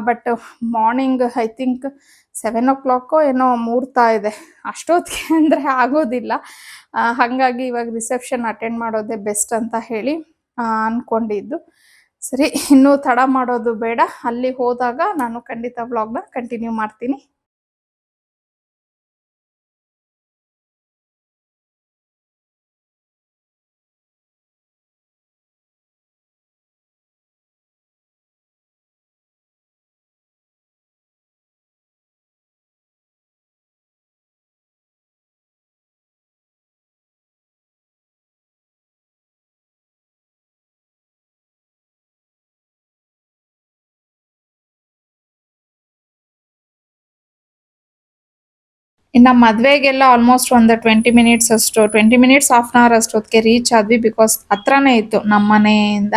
But morning I think 7 o'clock ಏನೋ ಮುಹೂರ್ತ ಇದೆ. ಅಷ್ಟೊತ್ತಿಗೆ ಅಂದರೆ ಆಗೋದಿಲ್ಲ. ಹಾಗಾಗಿ ಇವಾಗ ರಿಸೆಪ್ಷನ್ ಅಟೆಂಡ್ ಮಾಡೋದೇ ಬೆಸ್ಟ್ ಅಂತ ಹೇಳಿ ಅಂದ್ಕೊಂಡಿದ್ದು. ಸರಿ, ಇನ್ನೂ ತಡ ಮಾಡೋದು ಬೇಡ. ಅಲ್ಲಿ ಹೋದಾಗ ನಾನು ಖಂಡಿತ ವ್ಲಾಗ್ನ ಕಂಟಿನ್ಯೂ ಮಾಡ್ತೀನಿ. ಇನ್ನು ಮದುವೆಗೆಲ್ಲ ಆಲ್ಮೋಸ್ಟ್ ಒಂದು 20 ಮಿನಿಟ್ಸ್ ಅಷ್ಟು, 20 ಮಿನಿಟ್ಸ್ ಹಾಫ್ ಆನ್ ಅವರ್ ಅಷ್ಟೊತ್ತಿಗೆ ರೀಚ್ ಆದ್ವಿ. ಬಿಕಾಸ್ ಹತ್ರನೇ ಇತ್ತು ನಮ್ಮ ಮನೆಯಿಂದ.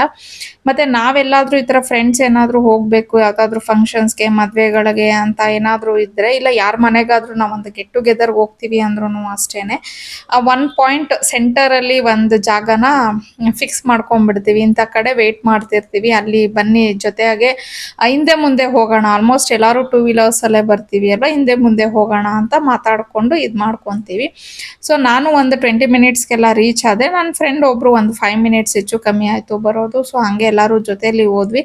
ಮತ್ತು ನಾವೆಲ್ಲಾದರೂ ಈ ಥರ ಫ್ರೆಂಡ್ಸ್ ಏನಾದರೂ ಹೋಗಬೇಕು ಯಾವುದಾದ್ರೂ ಫಂಕ್ಷನ್ಸ್ಗೆ, ಮದುವೆಗಳಿಗೆ ಅಂತ ಏನಾದರೂ ಇದ್ದರೆ, ಇಲ್ಲ ಯಾರ ಮನೆಗಾದರೂ ನಾವೊಂದು ಗೆಟ್ ಟುಗೆದರ್ಗೆ ಹೋಗ್ತೀವಿ ಅಂದ್ರೂ ಅಷ್ಟೇ, ಒನ್ ಪಾಯಿಂಟ್ ಸೆಂಟರಲ್ಲಿ ಒಂದು ಜಾಗನ ಫಿಕ್ಸ್ ಮಾಡ್ಕೊಂಡ್ಬಿಡ್ತೀವಿ. ಇಂಥ ಕಡೆ ವೆಯ್ಟ್ ಮಾಡ್ತಿರ್ತೀವಿ, ಅಲ್ಲಿ ಬನ್ನಿ ಜೊತೆಯಾಗೆ ಹಿಂದೆ ಮುಂದೆ ಹೋಗೋಣ. ಆಲ್ಮೋಸ್ಟ್ ಎಲ್ಲರೂ 2 ವೀಲರ್ಸಲ್ಲೇ ಬರ್ತೀವಿ ಅಲ್ವಾ, ಹಿಂದೆ ಮುಂದೆ ಹೋಗೋಣ ಅಂತ ಮಾತಾಡ್ಕೊಂಡು ಇದು ಮಾಡ್ಕೊತೀವಿ. ಸೊ ನಾನು ಒಂದು 20 ಮಿನಿಟ್ಸ್ಗೆಲ್ಲ ರೀಚ್ ಆದೆ. ನನ್ನ ಫ್ರೆಂಡ್ ಒಬ್ರು ಒಂದು 5 ಮಿನಿಟ್ಸ್ ಹೆಚ್ಚು ಕಮ್ಮಿ ಆಯಿತು ಬರೋದು. ಸೊ ಹಾಗೆ ಎಲ್ಲರೂ ಜೊತೆಯಲ್ಲಿ ಹೋದ್ವಿ.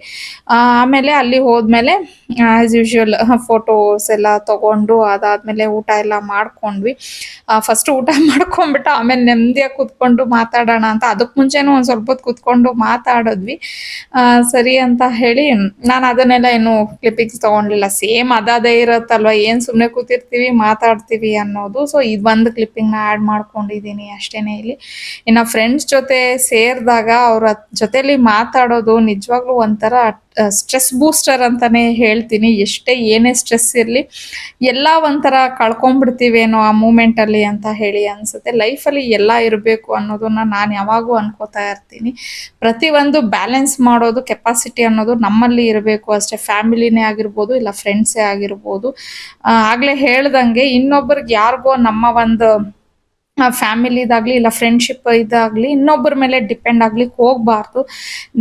ಆಮೇಲೆ ಅಲ್ಲಿ ಹೋದ್ಮೇಲೆ ಆ್ಯಸ್ ಯೂಶುವಲ್ ಫೋಟೋಸ್ ಎಲ್ಲ ತೊಗೊಂಡು ಅದಾದಮೇಲೆ ಊಟ ಎಲ್ಲ ಮಾಡ್ಕೊಂಡ್ವಿ. ಫಸ್ಟ್ ಊಟ ಮಾಡ್ಕೊಂಡ್ಬಿಟ್ಟು ಆಮೇಲೆ ನೆಮ್ಮದಿಯಾಗಿ ಕೂತ್ಕೊಂಡು ಮಾತಾಡೋಣ ಅಂತ, ಅದಕ್ಕೆ ಮುಂಚೆನೂ ಒಂದು ಸ್ವಲ್ಪ ಹೊತ್ತು ಕೂತ್ಕೊಂಡು ಮಾತಾಡಿದ್ವಿ. ಸರಿ ಅಂತ ಹೇಳಿ ನಾನು ಅದನ್ನೆಲ್ಲ ಏನು ಕ್ಲಿಪ್ಪಿಂಗ್ಸ್ ತೊಗೊಂಡಿಲ್ಲ. ಸೇಮ್ ಅದೇ ಇರುತ್ತಲ್ವ, ಏನು ಸುಮ್ಮನೆ ಕೂತಿರ್ತೀವಿ ಮಾತಾಡ್ತೀವಿ ಮಾಡ್ತೀವಿ ಅನ್ನೋದು. ಸೊ ಇದು ಒಂದು ಕ್ಲಿಪ್ಪಿಂಗ್ನ ಆ್ಯಡ್ ಮಾಡ್ಕೊಂಡಿದ್ದೀನಿ ಅಷ್ಟೇನೆ ಇಲ್ಲಿ. ಇನ್ನು ಫ್ರೆಂಡ್ಸ್ ಜೊತೆ ಸೇರಿದಾಗ ಅವ್ರ ಜೊತೆಲಿ ಮಾತಾಡೋದು ನಿಜವಾಗ್ಲೂ ಒಂಥರ ಸ್ಟ್ರೆಸ್ ಬೂಸ್ಟರ್ ಅಂತಾನೆ ಹೇಳ್ತೀನಿ. ಏನೇ ಸ್ಟ್ರೆಸ್ ಇರಲಿ ಎಲ್ಲ ಒಂಥರ ಕಳ್ಕೊಂಡ್ಬಿಡ್ತೀವೇನೋ ಆ ಮೂಮೆಂಟಲ್ಲಿ ಅಂತ ಹೇಳಿ ಅನ್ಸುತ್ತೆ. ಲೈಫಲ್ಲಿ ಎಲ್ಲ ಇರಬೇಕು ಅನ್ನೋದನ್ನ ನಾನು ಯಾವಾಗೂ ಅನ್ಕೋತಾ ಇರ್ತೀನಿ. ಪ್ರತಿಯೊಂದು ಬ್ಯಾಲೆನ್ಸ್ ಮಾಡೋದು ಕೆಪಾಸಿಟಿ ಅನ್ನೋದು ನಮ್ಮಲ್ಲಿ ಇರಬೇಕು ಅಷ್ಟೇ. ಫ್ಯಾಮಿಲಿನೇ ಆಗಿರ್ಬೋದು ಇಲ್ಲ ಫ್ರೆಂಡ್ಸೇ ಆಗಿರ್ಬೋದು. ಆಗ್ಲೇ ಹೇಳ್ದಂಗೆ ಇನ್ನೊಬ್ರಿಗೆ ಯಾರಿಗೋ ನಮ್ಮ ಒಂದು ಫ್ಯಾಮಿಲಿದಾಗ್ಲಿ ಇಲ್ಲ ಫ್ರೆಂಡ್ಶಿಪ್ ಇದಾಗ್ಲಿ ಇನ್ನೊಬ್ಬರ ಮೇಲೆ ಡಿಪೆಂಡ್ ಆಗ್ಲಿಕ್ಕೆ ಹೋಗ್ಬಾರ್ದು.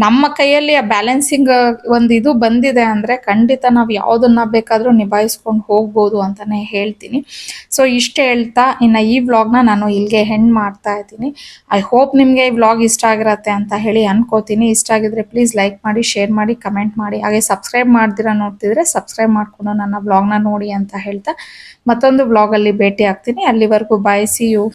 ನಮ್ಮ ಕೈಯಲ್ಲಿ ಆ ಬ್ಯಾಲೆನ್ಸಿಂಗ್ ಒಂದು ಇದು ಬಂದಿದೆ ಅಂದ್ರೆ ಖಂಡಿತ ನಾವು ಯಾವ್ದನ್ನ ಬೇಕಾದ್ರೂ ನಿಭಾಯಿಸ್ಕೊಂಡು ಹೋಗ್ಬೋದು ಅಂತಾನೆ ಹೇಳ್ತೀನಿ. ಸೊ ಇಷ್ಟ ಹೇಳ್ತಾ ಇನ್ನು ಈ ವ್ಲಾಗ್ನ ನಾನು ಇಲ್ಲಿಗೆ ಹೆಂಡ್ ಮಾಡ್ತಾ ಇದ್ದೀನಿ. ಐ ಹೋಪ್ ನಿಮಗೆ ಈ ವ್ಲಾಗ್ ಇಷ್ಟ ಆಗಿರತ್ತೆ ಅಂತ ಹೇಳಿ ಅನ್ಕೋತೀನಿ. ಇಷ್ಟ ಆಗಿದ್ರೆ ಪ್ಲೀಸ್ ಲೈಕ್ ಮಾಡಿ, ಶೇರ್ ಮಾಡಿ, ಕಮೆಂಟ್ ಮಾಡಿ. ಹಾಗೆ ಸಬ್ಸ್ಕ್ರೈಬ್ ಮಾಡ್ದಿರಾ ನೋಡ್ತಿದ್ರೆ ಸಬ್ಸ್ಕ್ರೈಬ್ ಮಾಡ್ಕೊಂಡು ನನ್ನ ವ್ಲಾಗ್ನ ನೋಡಿ ಅಂತ ಹೇಳ್ತಾ ಮತ್ತೊಂದು ವ್ಲಾಗಲ್ಲಿ ಭೇಟಿ ಆಗ್ತೀನಿ. ಅಲ್ಲಿವರೆಗೂ ಬಾಯ್, ಸಿ ಯು.